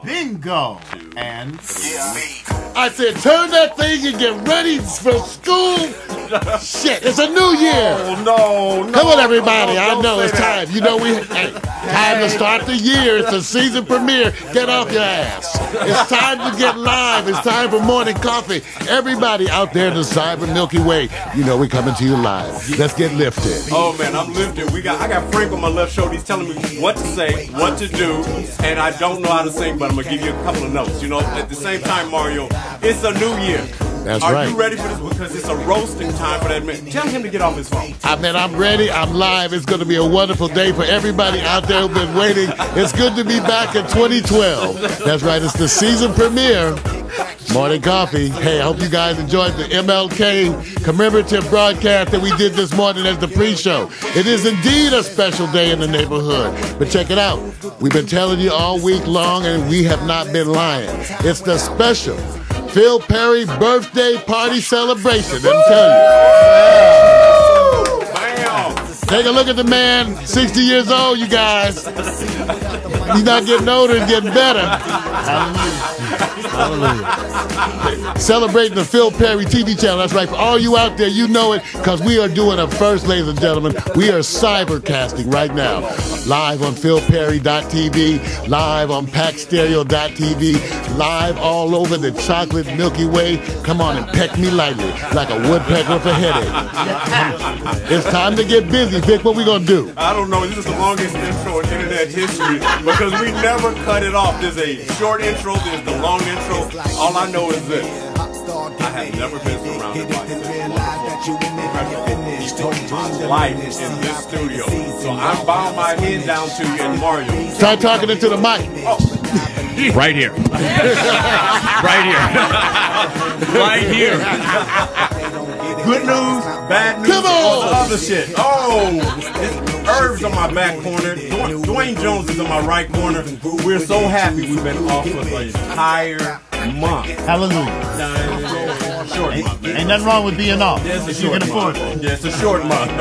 Bingo. And I said, turn that thing and get ready for school. Shit, it's a new year. Oh, no. Come on, everybody. No, I know it's time. You know, time to start the year. It's the season premiere. Get off your ass. It's time to get live. It's time for morning coffee. Everybody out there in the cyber Milky Way, you know we're coming to you live. Let's get lifted. Oh, man, I'm lifted. I got Frank on my left shoulder. He's telling me what to say, what to do, and I don't know how to sing, but I'm going to give you a couple of notes. You know, at the same time, Mario, it's a new year. That's Are right. you ready for this? Because it's a roasting time for that man. Tell him to get off his phone. I'm ready. I'm live. It's going to be a wonderful day for everybody out there who've been waiting. It's good to be back in 2012. That's right. It's the season premiere. Morning coffee. Hey, I hope you guys enjoyed the MLK commemorative broadcast that we did this morning as the pre-show. It is indeed a special day in the neighborhood. But check it out. We've been telling you all week long, and we have not been lying. It's the special Phil Perry birthday party celebration. Let me tell you. Bam! Take a look at the man, 60 years old, you guys. He's not getting older, he's getting better. Hallelujah. Celebrating the Phil Perry TV channel. That's right. For all you out there, you know it, because we are doing it first, ladies and gentlemen. We are cybercasting right now. Live on philperry.tv, live on packstereo.tv, live all over the chocolate Milky Way. Come on and peck me lightly like a woodpecker with a headache. It's time to get busy, Vic. What we gonna do? I don't know. This is the longest intro in internet history because we never cut it off. There's a short intro, there's the long intro. All I know is this. I have never been surrounded by this life in this studio. So I'm bowing my head down to you and Mario. Try talking into the mic. Right here. Right here. Right here. Good news, bad news, Come on! all the other shit. Oh, it's Herb's on my back corner. Dwayne Jones is on my right corner. We're so happy we've been off for the entire month. hallelujah. Short month, man. Ain't nothing wrong with being off. Yeah, it's a if you short can afford month. it. Yeah, it's a short month.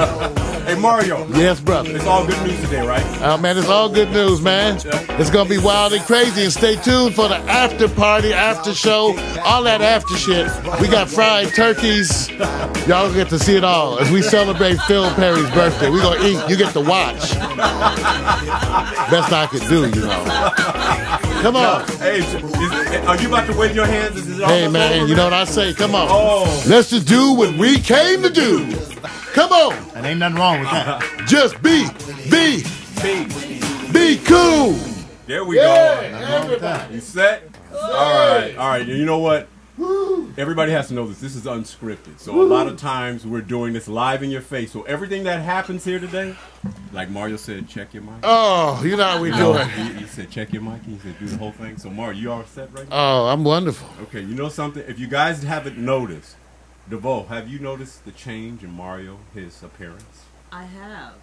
Hey, Mario. Yes, brother. It's all good news today, right? Oh, man, it's all good news, man. It's going to be wild and crazy. And stay tuned for the after party, after show, all that after shit. We got fried turkeys. Y'all get to see it all as we celebrate Phil Perry's birthday. We're going to eat. You get to watch. Best I could do, you know. Come on. Hey, are you about to wave your hands? Is it Hey, almost man, over? you know what I say? Come on. Oh. Let's just do what we came to do. Come on. And ain't nothing wrong with that. Just be cool. There we Yeah, go. You set? All right. You know what? Everybody has to know this. This is unscripted. So a lot of times we're doing this live in your face. So everything that happens here today, like Mario said, check your mic. Oh, you know how we do it. He said, check your mic. He said, do the whole thing. So Mario, you all set right now? Oh, I'm wonderful. Okay, you know something? If you guys haven't noticed, DeVoe, have you noticed the change in Mario, his appearance? I have.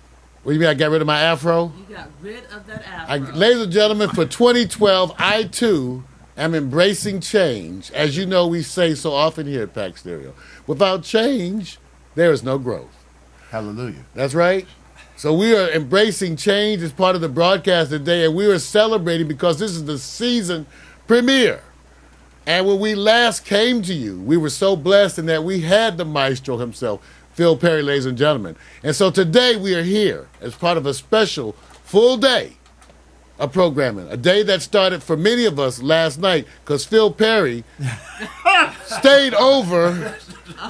What do you mean I got rid of my afro? You got rid of that afro. Ladies and gentlemen, for 2012, I too am embracing change. As you know, we say so often here at Pack Stereo. Without change, there is no growth. Hallelujah. That's right. So we are embracing change as part of the broadcast today, and we are celebrating because this is the season premiere. And when we last came to you, we were so blessed in that we had the maestro himself, Phil Perry, ladies and gentlemen. And so today we are here as part of a special full day of programming, a day that started for many of us last night because Phil Perry stayed over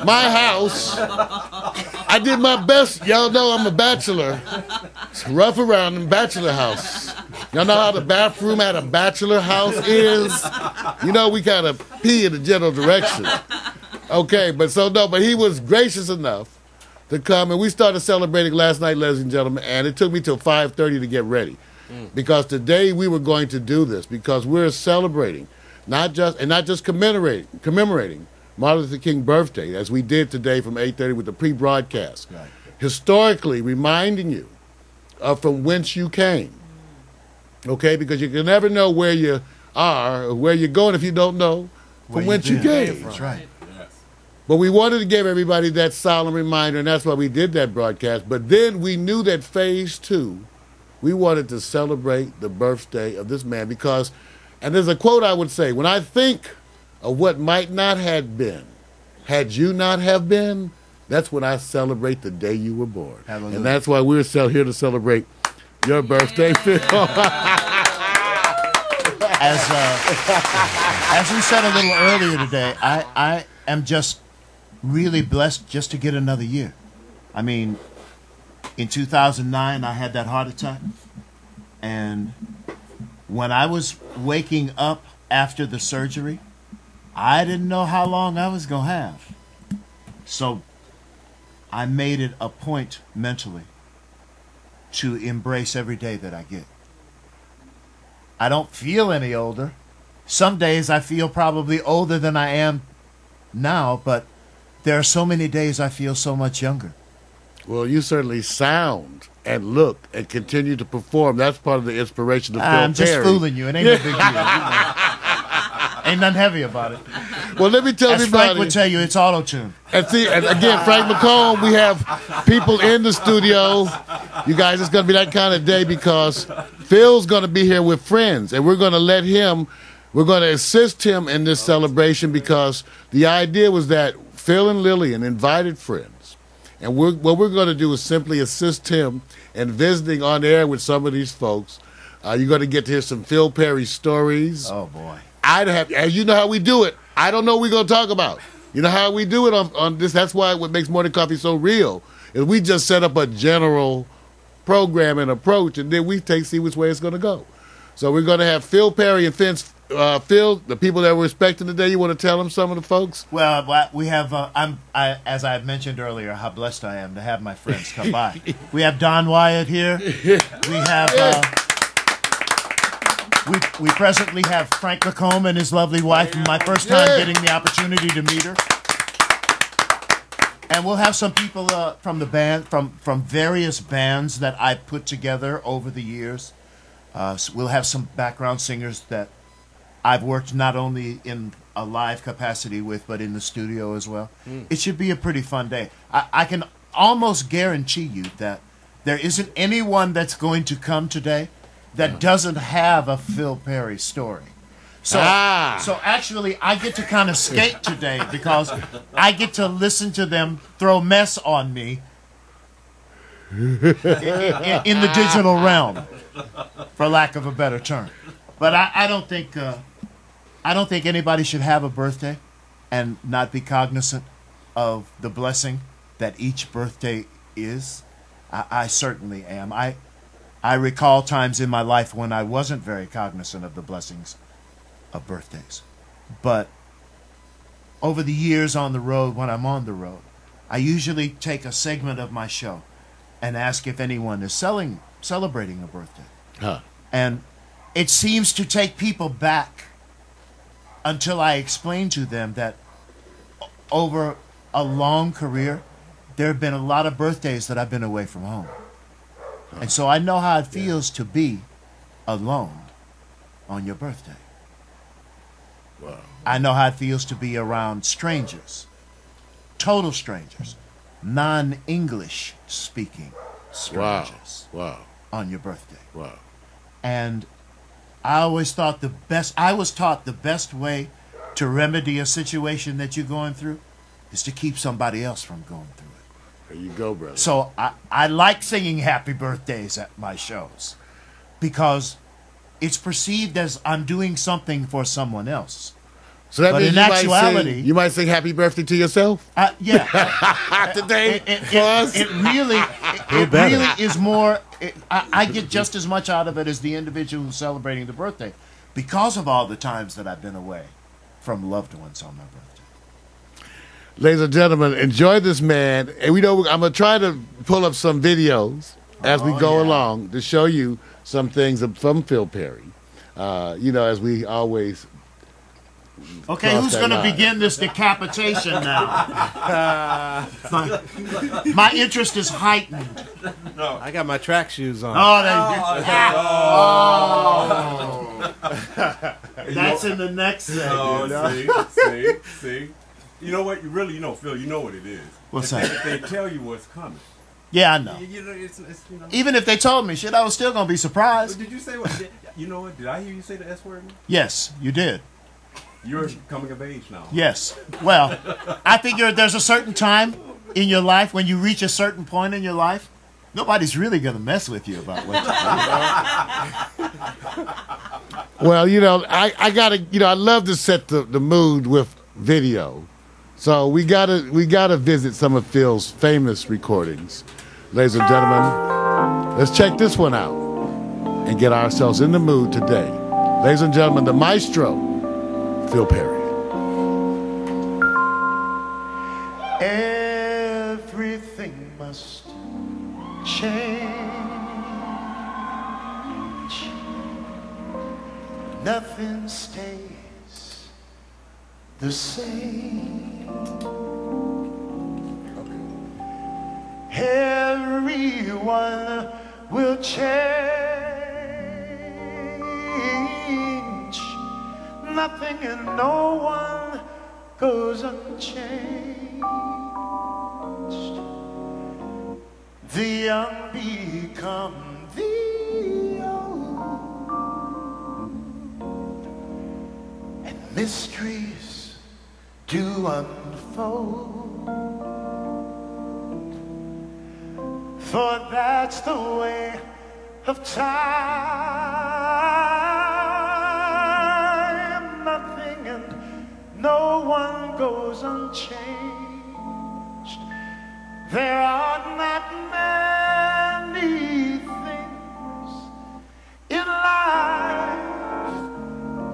my house. I did my best. Y'all know I'm a bachelor. It's rough around in bachelor house. Y'all know how the bathroom at a bachelor house is? You know, we kind of pee in the general direction. Okay, but he was gracious enough to come, and we started celebrating last night, ladies and gentlemen, and it took me till 5:30 to get ready. Because today we were going to do this, because we're celebrating, not just commemorating Martin Luther King's birthday, as we did today from 8:30 with the pre-broadcast. Right. Historically reminding you of from whence you came. Okay, because you can never know where you are or where you're going if you don't know from whence you came. That's right. But we wanted to give everybody that solemn reminder, and that's why we did that broadcast. But then we knew that phase two, we wanted to celebrate the birthday of this man because And there's a quote I would say, when I think of what might not have been, had you not have been, that's when I celebrate the day you were born. Hallelujah. And that's why we're here to celebrate your birthday, Phil. As we said a little earlier today, I am just really blessed just to get another year. I mean, in 2009, I had that heart attack. And when I was waking up after the surgery, I didn't know how long I was going to have. So I made it a point mentally to embrace every day that I get. I don't feel any older. Some days I feel probably older than I am now, but there are so many days I feel so much younger. Well, you certainly sound and look and continue to perform. That's part of the inspiration of Phil I'm just Perry. fooling you. It ain't no big deal. Ain't nothing heavy about it. Well, let me tell As everybody. Frank would tell you, it's auto-tune. And see, and again, Frank McComb, we have people in the studio. You guys, it's going to be that kind of day because Phil's going to be here with friends, and we're going to assist him in this celebration because the idea was that Phil and Lillian invited friends. And what we're going to do is simply assist him in visiting on air with some of these folks. You're going to get to hear some Phil Perry stories. Oh, boy. As you know how we do it. I don't know what we're going to talk about. You know how we do it on this. That's why what makes Morning Coffee so real is we just set up a general program and approach, and then we see which way it's going to go. So we're going to have Phil Perry and Phil, the people that we're expecting today. You want to tell them some of the folks? Well, we have, as I mentioned earlier, how blessed I am to have my friends come by. We have Don Wyatt here. We have... We presently have Frank McComb and his lovely wife. My first time getting the opportunity to meet her. And we'll have some people from the band, from various bands that I put together over the years. So we'll have some background singers that I've worked not only in a live capacity with, but in the studio as well. It should be a pretty fun day. I can almost guarantee you that there isn't anyone that's going to come today that doesn't have a Phil Perry story. So actually, I get to kind of skate today because I get to listen to them throw mess on me in the digital realm, for lack of a better term. But I don't think anybody should have a birthday and not be cognizant of the blessing that each birthday is. I certainly am. I recall times in my life when I wasn't very cognizant of the blessings of birthdays. But over the years on the road, when I'm on the road, I usually take a segment of my show and ask if anyone is celebrating a birthday. And it seems to take people back until I explain to them that over a long career, there have been a lot of birthdays that I've been away from home. And so I know how it feels to be alone on your birthday. Wow. I know how it feels to be around strangers, total strangers, non-English speaking strangers on your birthday. Wow. And I was taught the best way to remedy a situation that you're going through is to keep somebody else from going through it. There you go, brother. So I like singing happy birthdays at my shows because it's perceived as I'm doing something for someone else. So that But means in actuality, you might sing happy birthday to yourself? Yeah. Today, It really is more. I get just as much out of it as the individual who's celebrating the birthday because of all the times that I've been away from loved ones on my birthday. Ladies and gentlemen, enjoy this man. And we know I'm going to try to pull up some videos as we go along to show you some things from Phil Perry. As we always. Okay, who's going to begin this decapitation now? My interest is heightened. No, I got my track shoes on. That's in the next segment. See. You know what? Phil, you know what it is. What's that? They tell you what's coming. Yeah, I know. It's, Even if they told me shit, I was still gonna be surprised. Did you say what? You know what? Did I hear you say the S word? Yes, you did. You're coming of age now. Yes. Well, I figure there's a certain time in your life when you reach a certain point in your life, nobody's really gonna mess with you about what you do. Well, I gotta, I love to set the mood with video, so we gotta visit some of Phil's famous recordings, ladies and gentlemen. Let's check this one out and get ourselves in the mood today, ladies and gentlemen. The maestro, Phil Perry. Everything must change. Nothing stays the same. Everyone will change. Nothing and no one goes unchanged. The young become the old, and mysteries do unfold. For that's the way of time. Nothing and no one goes unchanged. There are not many things in life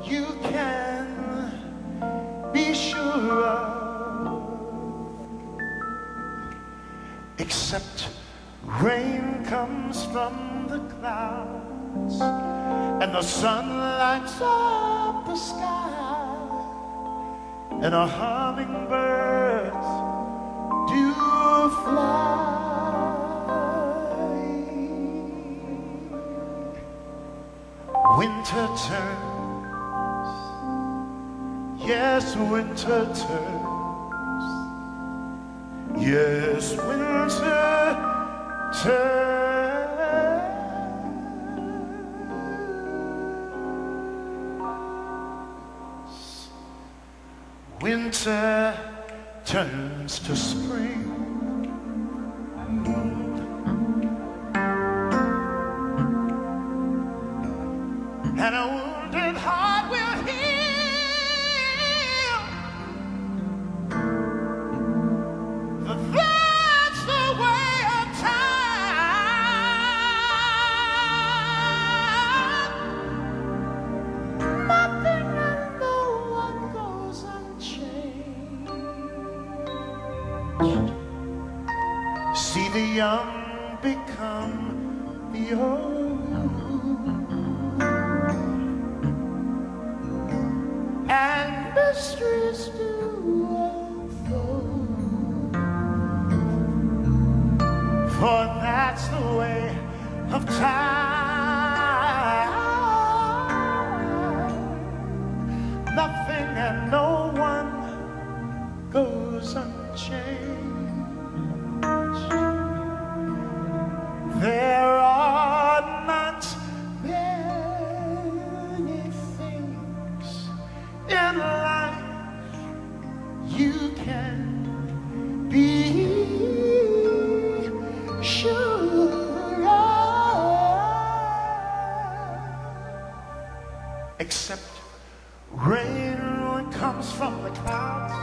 you can be sure of, except rain comes from the clouds and the sun lights up the sky, and a hummingbird do fly. Winter turns, yes, winter turns, yes, winter turns. Winter turns to spring. And a wounded heart will heal. For that's the way of time. Nothing and no one goes unchanged. See the young become the old, and mysteries do unfold. For that's the way of time. Nothing and no one goes unchanged. There are not many things in life you can be sure of, except rain comes from the clouds